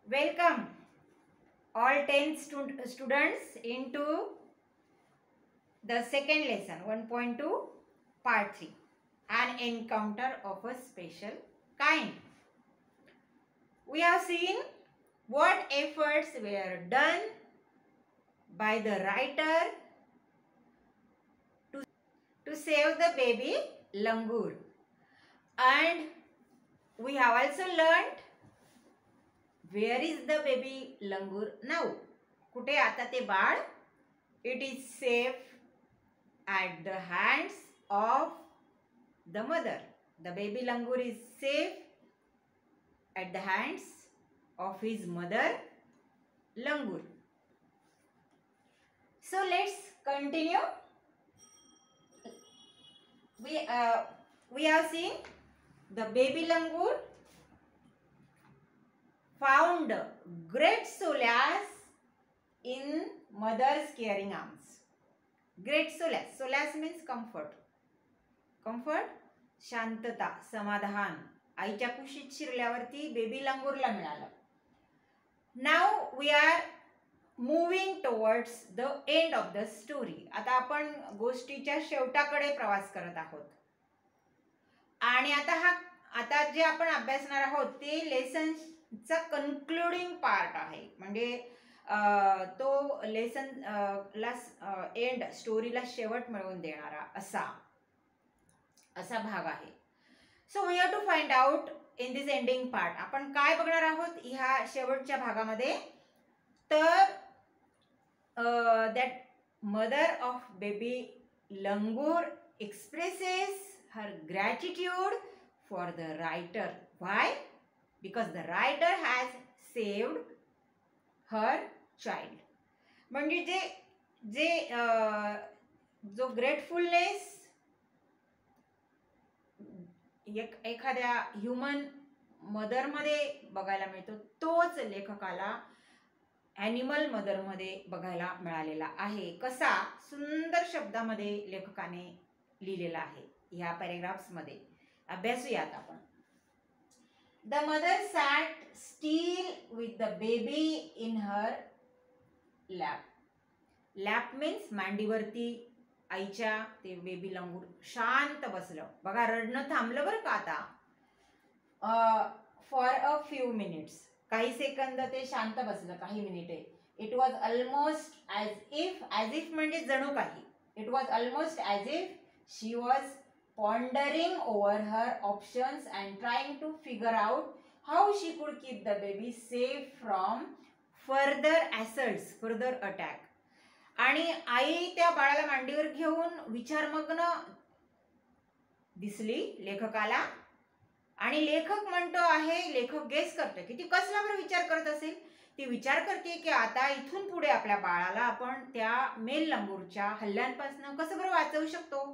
Welcome all 10 students into the second lesson 1.2 part 3, an encounter of a special kind. We have seen what efforts were done by the writer to save the baby langur, and we have also learned where is the baby langur now. कुठे आता ते बाळ? It is safe at the hands of the mother. The baby langur is safe at the hands of his mother langur. So let's continue. We have seen the baby langur found great solace in mother's caring arms. Great solace. Solace means comfort. Comfort, शांतता, समाधान. आईच्या कुशीत शिरल्यावरती baby लंगूरला मिळालं. Now we are moving towards the end of the story. आता आपण गोष्टीच्या शेवटाकडे प्रवास करत आहोत. आणि आता जे आपण अभ्यासणार आहोत ते लेसनचा कन्क्लुडिंग पार्ट आहे. म्हणजे तो लेसन ला एंड स्टोरीला शेवट मिळवून देणारा असा भाग आहे. So we have to find out in this ending part. आपण काय बघणार आहोत ह्या शेवटच्या भागामध्ये? तर that mother of baby langur expresses her gratitude for the writer. Why? Because the writer has saved her child. म्हणजे जो ग्रेटफुलनेस एखाद्या ह्युमन मदर मध्ये बघायला मिळतो तोच लेखकाला ॲनिमल मदर मध्ये बघायला मिळालेला आहे. कसा सुंदर शब्दामध्ये लेखकाने लिहिलेला आहे ह्या पॅरेग्राफ्स मध्ये. अभ्यासूयात आपण. The mother sat still with the baby in her lap. Lap means मांडीवरती आईच्या ते बेबी लंगूर शांत बसलं. बघा रडणं थांबलं बरं का आता. For a few minutes. काही सेकंद ते शांत बसलं, काही मिनिटे. It was almost as if म्हणजे जणू काही. It was almost as if she was pondering over her options and trying to figure out how she could keep the baby safe from further assaults, further attack. आणि आई त्या बाळाला मांडीवर घेऊन विचारमग्न दिसली लेखकाला. आणि लेखक म्हणतो आहे, लेखक गेस करतो की ती कसला बरं विचार करत असेल. ती विचार करते की आता इथून पुढे आपल्या बाळाला आपण त्या मेल लंगूरच्या हल्ल्यांपासून कसं बरं वाचवू शकतो.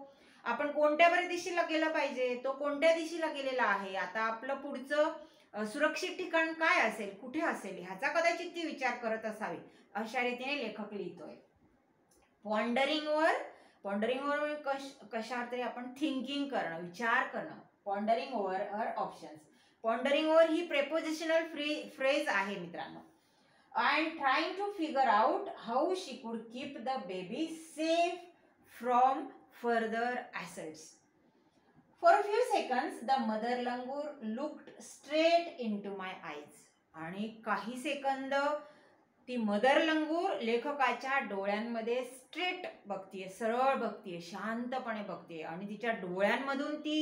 आपण कोणत्या बऱ्या दिशेला गेलं पाहिजे, तो कोणत्या दिशेला गेलेला आहे, आता आपलं पुढचं सुरक्षित ठिकाण काय असेल, कुठे असेल, ह्याचा कदाचित ती विचार करत असावी. अशा रीतीने लेखक लिहितोय. पॉन्डरिंग ओव्हर कशावर तरी आपण थिंकिंग करणं, विचार करणं. Pondering over her options. Pondering over ही प्रेपोजिशनल फ्रेज आहे मित्रांनो. And trying to figure out how she could keep the baby safe from further assaults. For a few seconds the mother langur looked straight into my eyes. आणि काही second ती mother लंगूर लेखकाच्या डोळ्यांमध्ये straight बघतीये, सरळ बघतीये, शांतपणे बघतीये. आणि तिच्या डोळ्यांमधून ती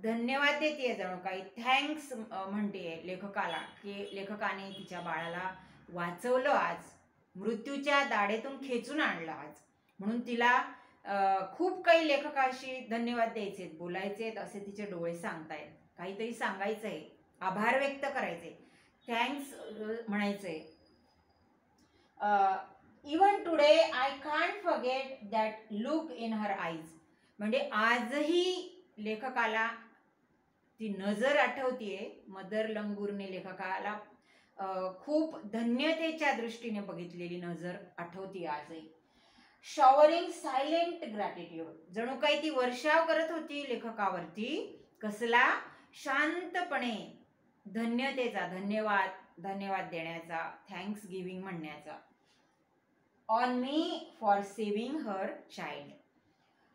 धन्यवाद देते, जणू काही थँक्स म्हणते लेखकाला की लेखकाने तिच्या बाळाला वाचवलं आज, मृत्यूच्या दाढेतून खेचून आणलं आज. म्हणून तिला खूप काही लेखकाशी धन्यवाद द्यायचे, बोलायचे, असे तिचे डोळे सांगतायत. काहीतरी सांगायचंय, आभार व्यक्त करायचे, थँक्स म्हणायचंय. Even today I can't forget that look in her eyes. म्हणजे आजही लेखकाला ती नजर आठवतीये. मदर लंगूरने लेखकाला खूप धन्यतेच्या दृष्टीने बघितलेली नजर आठवतीये आजही. Showering silent gratitude. जणू काही ती वर्षाव करत होती लेखकावरती. कसला? शांतपणे धन्यतेचा, धन्यवाद देण्याचा, थँक्स गिव्हिंग म्हणण्याचा. On me for saving her child.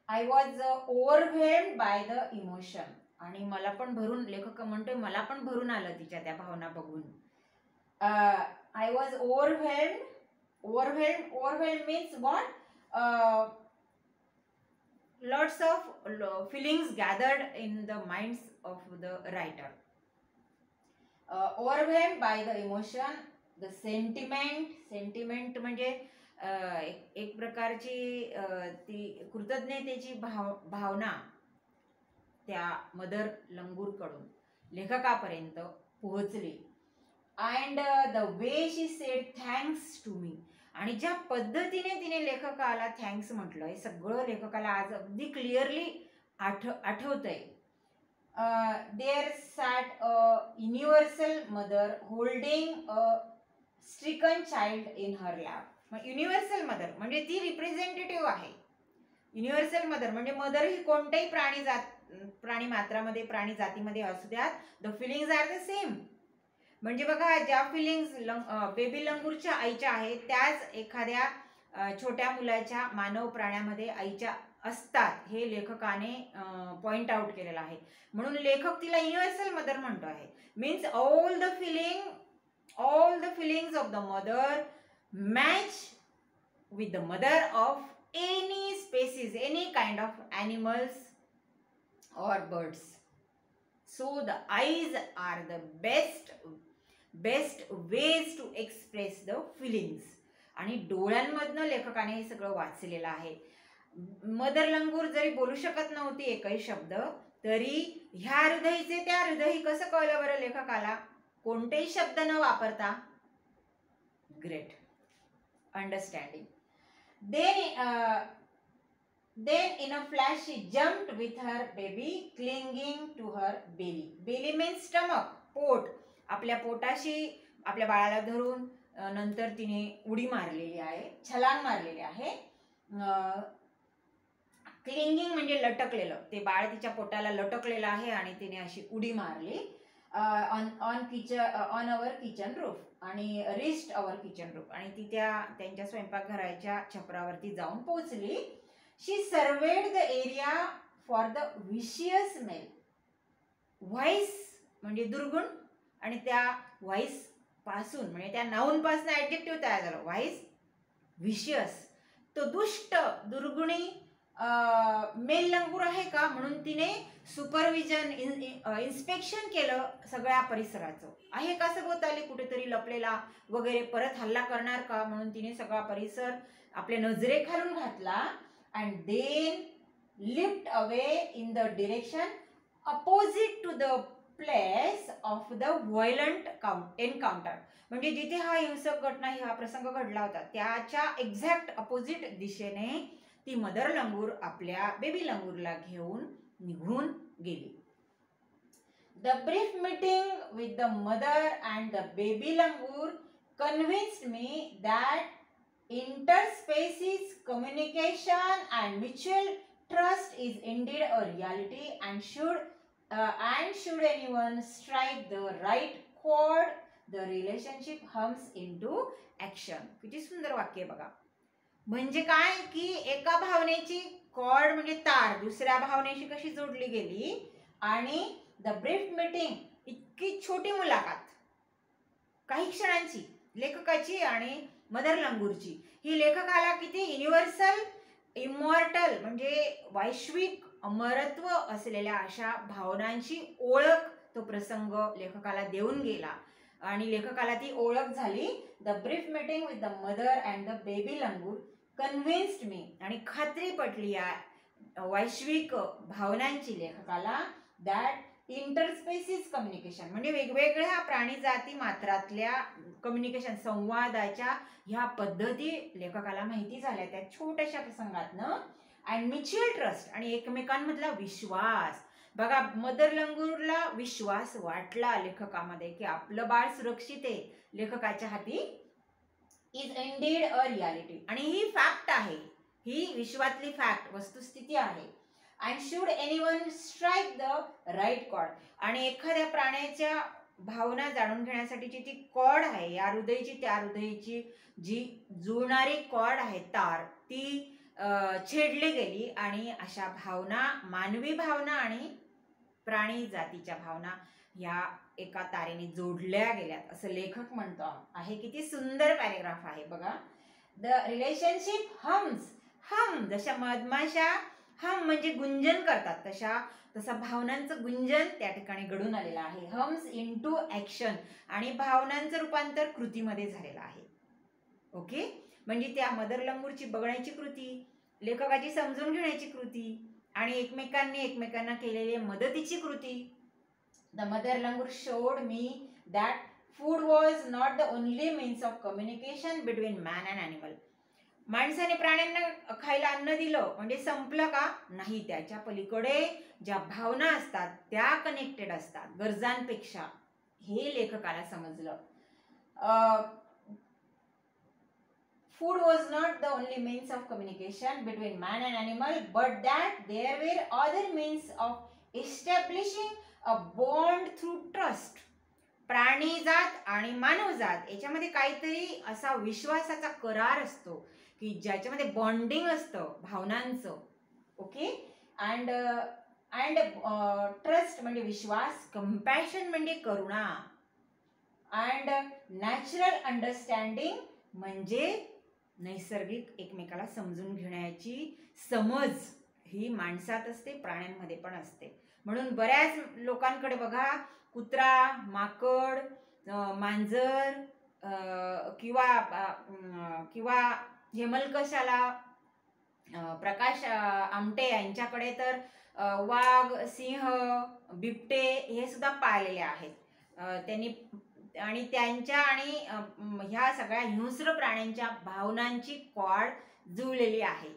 I was overwhelmed by the emotion. आणि मला पण भरून, लेखक म्हणतोय मला पण भरून आलं तिच्या त्या भावना बघून. I was overwhelmed means what? Lots of feelings gathered in the minds of the writer. Overwhelmed by the emotion, the sentiment म्हणजे एक प्रकारची ती कृतज्ञतेची भावना त्या मदर लंगूर कडून लेखकापर्यंत पोहोचली. And the way she said thanks to me. आणि ज्या पद्धतीने तिने लेखकाला थँक्स म्हटलं हे सगळं लेखकाला आज अगदी क्लिअरली आठवतंय. There sat a universal mother holding a stricken child in her lap. Universal mother म्हणजे ती रिप्रेझेंटेटिव्ह आहे. युनिव्हर्सल मदर म्हणजे मदर ही कोणत्याही प्राणी मात्रामध्ये, प्राणी जातीमध्ये असू द्यात, the feelings are the same. म्हणजे बघा, ज्या फिलिंग्स बेबी लंगूरच्या आईच्या आहेत त्याच एखाद्या छोट्या मुलाच्या मानव प्राण्यामध्ये आईच्या असतात, हे लेखकाने पॉइंट आउट केलेलं आहे. म्हणून लेखक तिला युनिव्हर्सल मदर म्हणतो आहे. Means all the feelings of the mother match with the mother of any species, any kind of animals or birds. So the eyes are the best ways to express the feelings. आणि डोळ्यांमधनं लेखकाने हे सगळं वाचलेलं आहे. Mother लंगूर जरी बोलू शकत नव्हती एकही शब्द, तरी ह्या हृदयीचे त्या हृदयी कसं कळलं बरं लेखकाला, कोणतेही शब्द न वापरता. Great understanding. Then in a flash she jumped with her baby clinging to her belly. Belly means stomach, पोट. आपल्या पोटाशी आपल्या बाळाला धरून नंतर तिने उडी मारलेली आहे, छलांग मारलेली आहे. क्लिंगिंग म्हणजे लटकलेलं, ते बाळ तिच्या पोटाला लटकलेलं आहे आणि तिने अशी उडी मारली. ऑन अवर किचन रूफ आणि रिस्ट अवर किचन रूफ. आणि ती त्यांच्या स्वयंपाकघराच्या छपरावरती जाऊन पोहोचली. She surveyed the area for the vicious male. Vice म्हणजे दुर्गुण, आणि त्या व्हाईस पासून म्हणजे त्या नाउन पासून ऍडजेक्टिव्ह तयार झाला, व्हाईस विशियस. तो दुष्ट दुर्गुणी मेल लंगूर आहे का म्हणून तिने सुपरविजन इन्स्पेक्शन केलं सगळ्या परिसराचं. आहे का सभोवताली कुठेतरी लपलेला वगैरे परत हल्ला करणार का म्हणून तिने सगळा परिसर आपल्या नजरेखालून घातला. And then leaped away in the direction opposite to the place of the violent encounter. म्हणजे जिथे हा हिंसक घटना, हा प्रसंग घडला होता त्याच्या एक्झॅक्ट अपोजिट दिशेने ती मदर लंगूर आपल्या बेबी लंगूरला घेऊन निघून गेली. The brief meeting with the mother and the baby langur convinced me that interspecies communication and mutual trust is indeed a reality, and should anyone strike the right chord, the relationship hums into action. किती सुंदर वाक्य बघा. म्हणजे काय की एका भावनेची cord म्हणजे तार दुसऱ्या भावनेशी कशी जोडली गेली, आणि द ब्रीफ मीटिंग, इतकी छोटी मुलाखत काही क्षणांची लेखकाची आणि मदर लंगूरची, ही लेखकाला किती युनिव्हर्सल इमॉर्टल म्हणजे वैश्विक अमरत्व असलेल्या अशा भावनांची ओळख तो प्रसंग लेखकाला देऊन गेला. आणि लेखकाला ती ओळख झाली. The brief meeting with the mother and the baby langur convinced me, आणि खात्री पटली या वैश्विक भावनांची लेखकाला, दॅट इंटरस्पेसिस कम्युनिकेशन म्हणजे वेगवेगळ्या प्राणी जाती मात्रातल्या कम्युनिकेशन संवादाच्या ह्या पद्धती लेखकाला माहिती झाल्या त्या छोट्याशा प्रसंगातनं. अँड म्युच्युअल ट्रस्ट आणि एकमेकांमधला विश्वास. बघा, मदर लंगूरला विश्वास वाटला लेखकामध्ये की आपलं बाळ सुरक्षित आहे लेखकाच्या हाती. इज इंडीड अ रियालिटी, आणि ही फॅक्ट आहे, ही विश्वातली फॅक्ट वस्तुस्थिती आहे. And should anyone strike the right chord, आणि एखाद्या प्राण्याच्या भावना जाणून घेण्यासाठीची ती कॉर्ड आहे, या हृदयाची त्या हृदयाची जी जुळणारी कॉर्ड आहे, तार, ती छेडली गेली आणि अशा भावना, मानवी भावना आणि प्राणी जातीच्या भावना ह्या एका तारेने जोडल्या गेल्यात असं लेखक म्हणतो आहे. किती सुंदर पॅरेग्राफ आहे बघा. द रिलेशनशिप हम्स, हम जशा मधमाशा हम म्हणजे गुंजन करतात तसा भावनांचं गुंजन त्या ठिकाणी घडून आलेलं आहे. हम्स इनटू ऍक्शन, आणि भावनांचं रूपांतर कृतीमध्ये झालेलं आहे. ओके, म्हणजे त्या मदर लंगूरची बघण्याची कृती, लेखकाची समजून घेण्याची कृती आणि एकमेकांना केलेली मदतीची कृती. The mother langur showed me that food was not the only means of communication between man and animal. माणसाने प्राण्यांना खायला अन्न दिलं म्हणजे संपलं का? नाही, त्याच्या पलीकडे ज्या भावना असतात त्या कनेक्टेड असतात गरजांपेक्षा, हे लेखकाला समजलं. Food was not the only means of communication between man and animal, but that there were other means of establishing a bond through trust. प्राणी जात आणि मानवजात याच्यामध्ये काहीतरी असा विश्वासाचा करार असतो की ज्याच्यामध्ये बॉन्डिंग असतं भावनांचं. ओके, अँड ट्रस्ट म्हणजे विश्वास, कंपॅशन म्हणजे करुणा, अँड नॅचरल अंडरस्टँडिंग म्हणजे नैसर्गिक एकमेकाला समजून घेण्याची समज ही माणसात असते, प्राण्यांमध्ये पण असते. म्हणून बऱ्याच लोकांकडे बघा, कुत्रा, माकड, मांजर किंवा हेमलकशाला, प्रकाश आमटे यांच्याकडे तर वाघ, सिंह, बिबटे हे सुद्धा पाळलेले आहेत त्यांनी. आणि त्यांच्या आणि ह्या सगळ्या हिंस्र प्राण्यांच्या भावनांची कॉर्ड जुळलेली आहे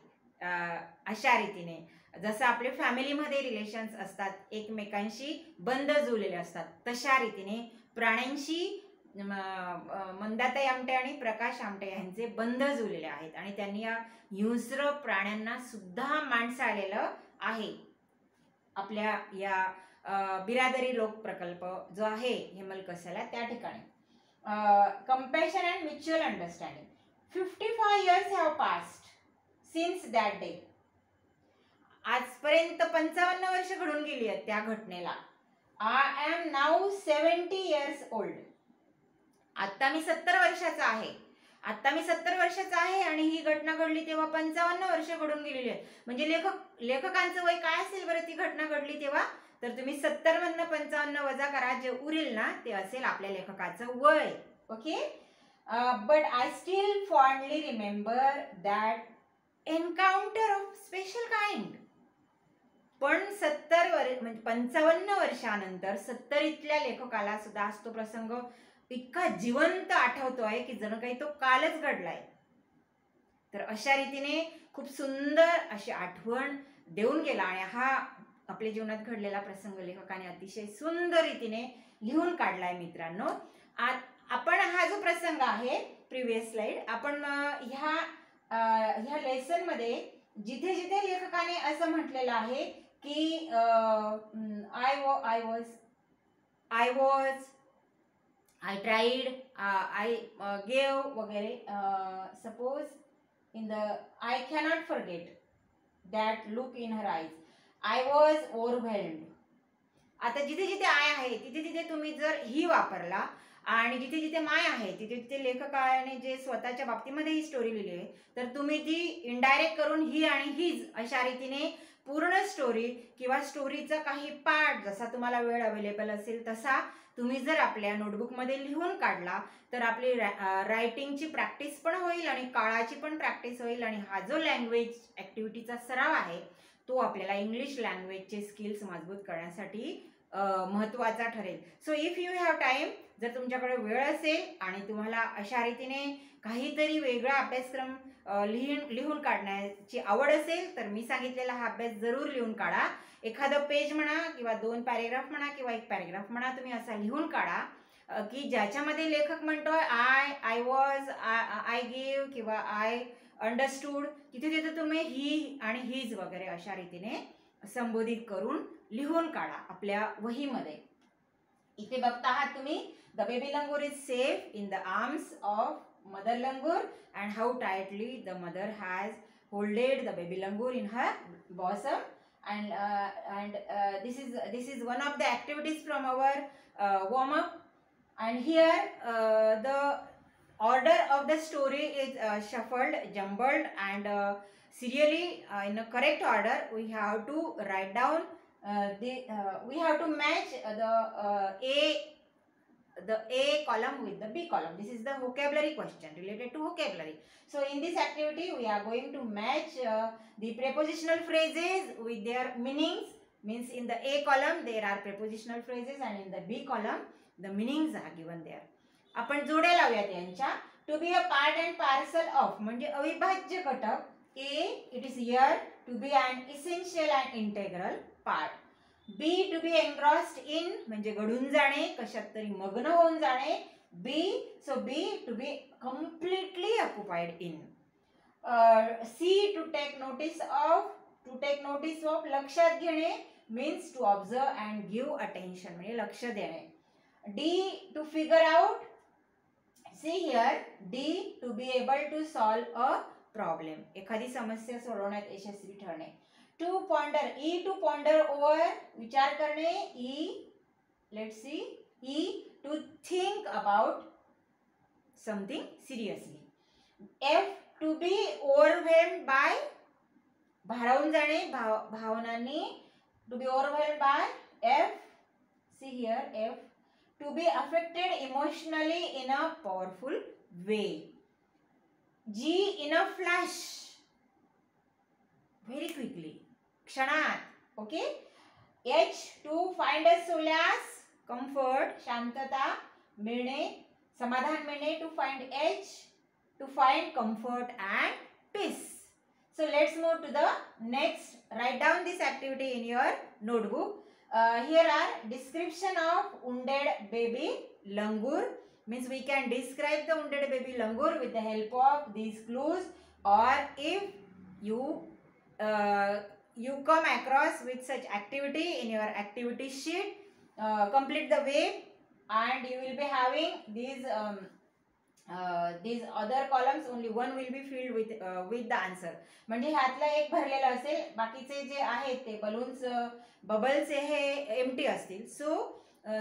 अशा रीतीने. जसं आपले फॅमिलीमध्ये रिलेशन्स असतात, एकमेकांशी बंध जुळलेले असतात, तशा रीतीने प्राण्यांशी मंदाताई आमटे आणि प्रकाश आमटे यांचे बंध जुळलेले आहेत आणि त्यांनी या हिंस्र प्राण्यांना सुद्धा माणसं आलेलं आहे. आपल्या या बिरादरी लोक प्रकल्प जो आहे हेमलकशाला त्या ठिकाणी. Compassion and mutual understanding. 55 years have passed since that day. आजपर्यंत 55 वर्ष घडून गेली आहेत त्या घटनेला. I am now 70 years old. आता मी 70 वर्षाचा आहे आणि ही घटना घडली तेव्हा 55 वर्ष घडून गेलेली आहेत. म्हणजे लेखकांचं वय काय असेल बरं ती घटना घडली तेव्हा? तर तुम्ही 70 मधनं 55 वजा करा, जे उरेल ना ते असेल आपल्या लेखकाचं वय. Okay, but I still fondly remember that encounter of special kind. पण 55 वर्षानंतर 70ल्या लेखकाला सुद्धा तो प्रसंग इतका जिवंत आठवतोय की जणू काही तो कालच घडलाय. तर अशा रीतीने खूप सुंदर अशी आठवण देऊन गेला आणि हा आपल्या जीवनात घडलेला प्रसंग लेखकाने अतिशय सुंदर रीतीने लिहून काढलाय. मित्रांनो, आपण हा जो प्रसंग आहे, प्रिव्हियस स्लाइड, आपण ह्या लेसन मध्ये जिथे जिथे लेखकाने असं म्हटलेलं आहे की I tried, I gave वगैरे, suppose in the I cannot forget that look in her eyes, I was overwhelmed. आता जिथे जिथे आय आहे तिथे तिथे तुम्ही जर ही वापरला आणि जिथे जिथे माय आहे तिथे तिथे लेखकाने जे स्वतःच्या बाबतीमध्ये ही स्टोरी लिहिली आहे तर तुम्ही ती इनडायरेक्ट करून ही आणि हीज अशा रीतीने पूर्ण स्टोरी किंवा स्टोरीचा काही पार्ट जसा तुम्हाला वेळ अवेलेबल असेल तसा तुम्ही जर आपल्या नोटबुकमध्ये लिहून काढला तर आपली रायटिंगची प्रॅक्टिस पण होईल आणि काळाची पण प्रॅक्टिस होईल आणि हा जो लँग्वेज ॲक्टिव्हिटीचा सराव आहे तो आपल्याला इंग्लिश लँग्वेजचे स्किल्स मजबूत करण्यासाठी महत्त्वाचा ठरेल. So if you have time, जर तुमच्याकडे वेळ असेल आणि तुम्हाला अशा रीतीने काहीतरी वेगळा अभ्यासक्रम लिहून काढण्याची आवड असेल तर मी सांगितलेला हा अभ्यास जरूर लिहून काढा. एखादं पेज म्हणा किंवा 2 पॅरेग्राफ म्हणा किंवा 1 पॅरेग्राफ म्हणा, तुम्ही असा लिहून काढा की ज्याच्यामध्ये लेखक म्हणतोय आय वॉज, आय गिव किंवा आय अंडरस्टूड, तिथे तिथे तुम्ही ही आणि हीज वगैरे अशा रीतीने संबोधित करून लिहून काढा आपल्या वहीमध्ये. इथे बघता आहात तुम्ही, the baby langur is safe in the arms of mother langur and how tightly the mother has holded the baby langur in her bosom, and this is one of the activities from our warm up. And here the order of the story is shuffled, jumbled, and serially in a correct order. We have to write down we have to match the A column with the B column. This is the vocabulary question related to vocabulary. So in this activity we are going to match the prepositional phrases with their meanings. Means in the A column there are prepositional phrases and in the B column the meanings are given there. आपण जोड्या लावूयात यांच्या. To be a part and parcel of म्हणजे अविभाज्य घटक. A, it is here to be an essential and integral part. B, to be engrossed in म्हणजे गढून जाणे, कशात तरी मग्न होऊन जाणे. B, so B, to be completely occupied in. C, to take notice of लक्षात घेणे means to observe and give attention म्हणजे लक्ष देणे. D, to figure out. See here, D, to be able to solve a problem एखादी समस्या सोडवण्यात यशस्वी ठरणे. To ponder, E, to ponder over विचार करणे. E, let's see, E, to think about something seriously. F, to be overwhelmed by भारावून जाणे भावनांनी, to be overwhelmed by. F, see here, F, to be affected emotionally in a powerful way. G, in a flash, very quickly, क्षणात. Okay. H, to find a solace, comfort, शांतता मिळणे, समाधान मिळणे. To find H, to find comfort and peace. So let's move to the next. Write down this activity in your notebook. Here are description of wounded baby langur. Means we can describe the wounded baby langur with the help of these clues, or if you come across with such activity in your activity sheet, complete the wave and you will be having these other columns. Only one will be filled with the answer. म्हणजे ह्यातला एक भरलेला असेल, बाकीचे जे आहेत ते balloons bubbles हे empty असतील. सो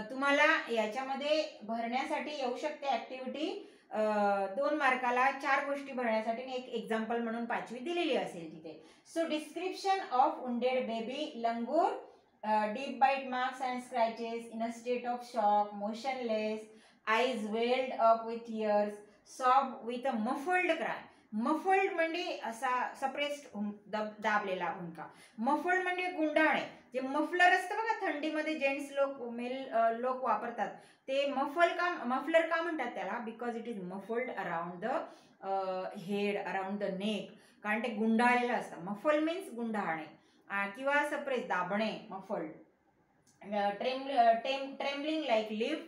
तुम्हाला याच्यामध्ये भरण्यासाठी येऊ शकते ऍक्टिव्हिटी 2 मार्काला 4 गोष्टी भरण्यासाठी एक एक्झाम्पल म्हणून 5वी दिलेली असेल तिथे. So description of wounded baby langur. Deep bite marks and scratches, in a state of shock, motionless, eyes welled up with tears, sobbed with a muffled cry. Muffled म्हणजे असा सप्रेस्ड दाबलेला हुंका. muffled म्हणजे गुंडाळणे. जे muffler असतं बघा थंडीमध्ये gents लोक mail लोक वापरतात ते मफलर का म्हणतात त्याला, because it is muffled around the head, around the neck, कारण ते गुंडाळलेलं असतं. मफल मीन्स गुंडाळणे किंवा सप्रेस दाबणे, muffled. Trembling like leaf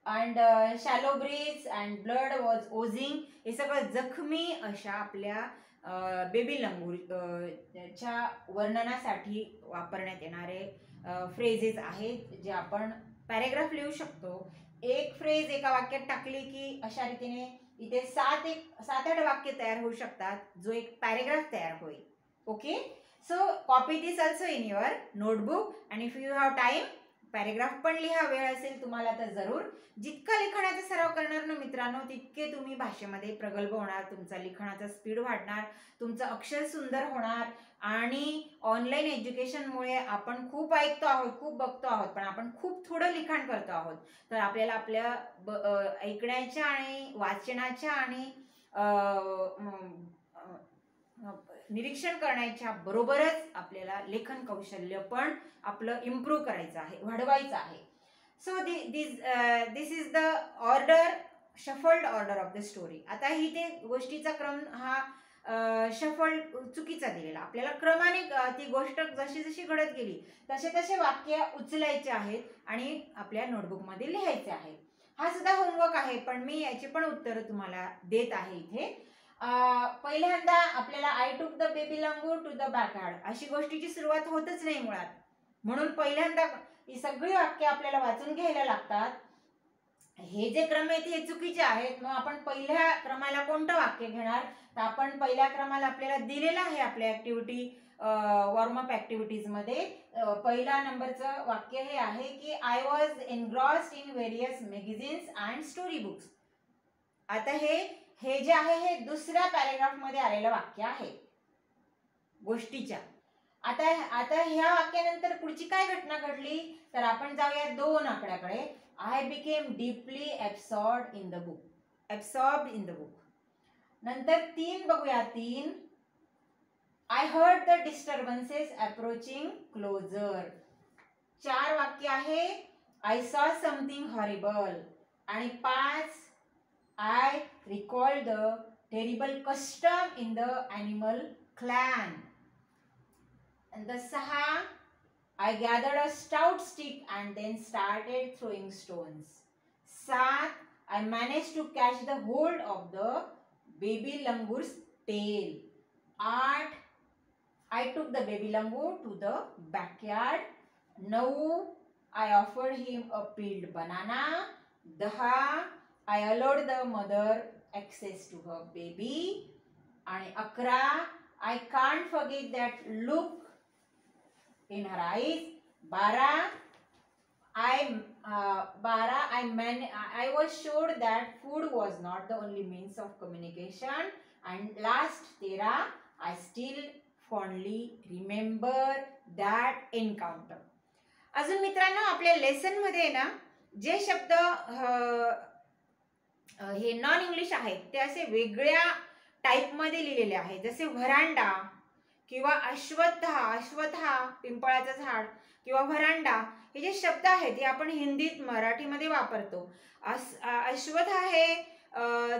and shallow breath and blood was oozing. हे सगळं जखमी अशा आपल्या बेबी लंगूरच्या वर्णनासाठी वापरण्यात येणारे फ्रेजेस आहेत जे आपण पॅरेग्राफ लिहू शकतो. एक फ्रेज एका वाक्यात टाकली की अशा रीतीने इथे 7-8 वाक्य तयार होऊ शकतात, जो एक पॅरेग्राफ तयार होईल. Okay. So copy this also in your notebook, and if you have time paragraph पण लिहा. वेळ असेल तुम्हाला तर जरूर. जितका लिखाणाचा सराव करणार ना मित्रांनो तितके तुम्ही भाषेमध्ये प्रगल्भ होणार, तुमचा लिखाणाचा स्पीड वाढणार, तुमचं अक्षर सुंदर होणार. आणि ऑनलाईन एज्युकेशनमुळे आपण खूप ऐकतो आहोत, खूप बघतो आहोत, पण आपण खूप थोडं लिखाण करतो आहोत. तर आपल्याला आपल्या ऐकण्याच्या आणि वाचनाच्या आणि निरीक्षण करण्याच्या बरोबरच आपल्याला लेखन कौशल्य पण आपलं इम्प्रूव्ह करायचं आहे, वाढवायचं आहे. So this is the order, shuffled order of the story. आता ही ते गोष्टीचा क्रम हा शफल्ड चुकीचा दिलेला. आपल्याला क्रमाने ती गोष्ट जशी जशी घडत गेली तसे तसे वाक्य उचलायचे आहेत आणि आपल्या नोटबुकमध्ये लिहायचे आहेत. हा सुद्धा होमवर्क आहे, पण मी याची पण उत्तरं तुम्हाला देत आहे इथे. पहिल्यांदा आपल्याला I took the baby langur to the backyard अशी गोष्टीची सुरुवात होतच नाही मुळात. म्हणून पहिल्यांदा ही सगळी वाक्य आपल्याला वाचून घ्यायला लागतात. हे जे क्रम आहेत हे चुकीचे आहेत. मग आपण पहिल्या क्रमाला कोणतं वाक्य घेणार? तर आपण पहिल्या क्रमाला आपल्याला दिलेलं आहे आपल्या ऍक्टिव्हिटी वॉर्मअप ऍक्टिव्हिटीज मध्ये पहिला नंबरचं वाक्य हे आहे की I was engrossed in various magazines and story books. आता हे जे आहे हे दुसऱ्या पॅरेग्राफ मध्ये आलेलं वाक्य आहे गोष्टीच्या. आता ह्या वाक्यानंतर पुढची काय घटना घडली तर आपण जाऊया 2 आकड्याकडे. I became deeply absorbed in the book. नंतर 3 बघूया. 3 I heard the disturbances approaching closer. 4 वाक्य आहे आय सॉ समथिंग हॉरिबल. आणि 5 I recalled the terrible custom in the animal clan. And the 6 I gathered a stout stick and then started throwing stones. 7 I managed to catch the hold of the baby langur's tail. 8 I took the baby langur to the backyard. 9 I offered him a peeled banana. 10 I allowed the mother access to her baby. And 11 I can't forget that look in her eyes. 12 I was sure that food was not the only means of communication. And last 13 I still fondly remember that encounter. अजून मित्रांनो आपल्या lesson मध्ये ना जे शब्द हे non English आहेत ते असे वेगळ्या टाइप मध्ये लिहिलेले आहेत. जसे व्हरांडा किंवा अश्वत्था पिंपळाचं झाड किंवा व्हरांडा हे जे शब्द आहेत ते आपण हिंदीत मराठीमध्ये वापरतो. अश्वत्था हे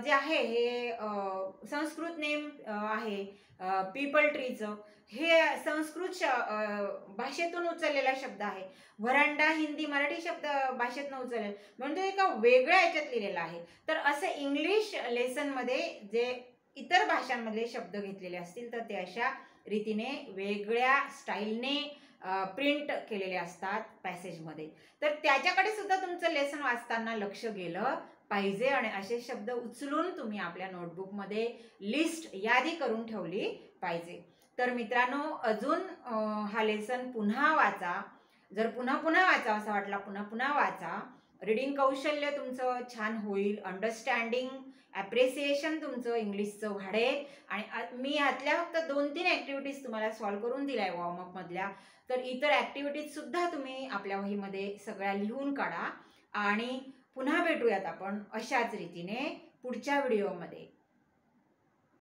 जे आहे हे संस्कृत नेम आहे पीपल ट्रीचं. हे संस्कृत भाषेतून उचललेला शब्द आहे. व्हरांडा हिंदी मराठी शब्द भाषेतून उचललेला म्हणजे एका वेगळ्या याच्यात लिहिलेला आहे. तर असे इंग्लिश लेसनमध्ये जे इतर भाषांमधले शब्द घेतलेले असतील तर ते अशा रीतीने वेगळ्या स्टाईलने प्रिंट केलेले असतात पॅसेजमध्ये. तर त्याच्याकडे सुद्धा तुमचं लेसन वाचताना लक्ष गेलं पाहिजे आणि असे शब्द उचलून तुम्ही आपल्या नोटबुकमध्ये लिस्ट यादी करून ठेवली पाहिजे. तर मित्रांनो अजून हा लेसन पुन्हा वाचा. जर पुन्हा वाचा असं वाटला पुन्हा वाचा. रीडिंग कौशल्य तुमचं छान होईल. अंडरस्टँडिंग ॲप्रिसिएशन तुमचं इंग्लिशचं वाढेल. आणि मी यातल्या फक्त 2-3 ॲक्टिव्हिटीज तुम्हाला सॉल्व करून दिल्या आहे वॉर्मअपमधल्या. तर इतर ॲक्टिव्हिटीज सुद्धा तुम्ही आपल्या वहीमध्ये सगळ्या लिहून काढा. आणि पुन्हा भेटूयात आपण अशाच रीतीने पुढच्या व्हिडिओमध्ये.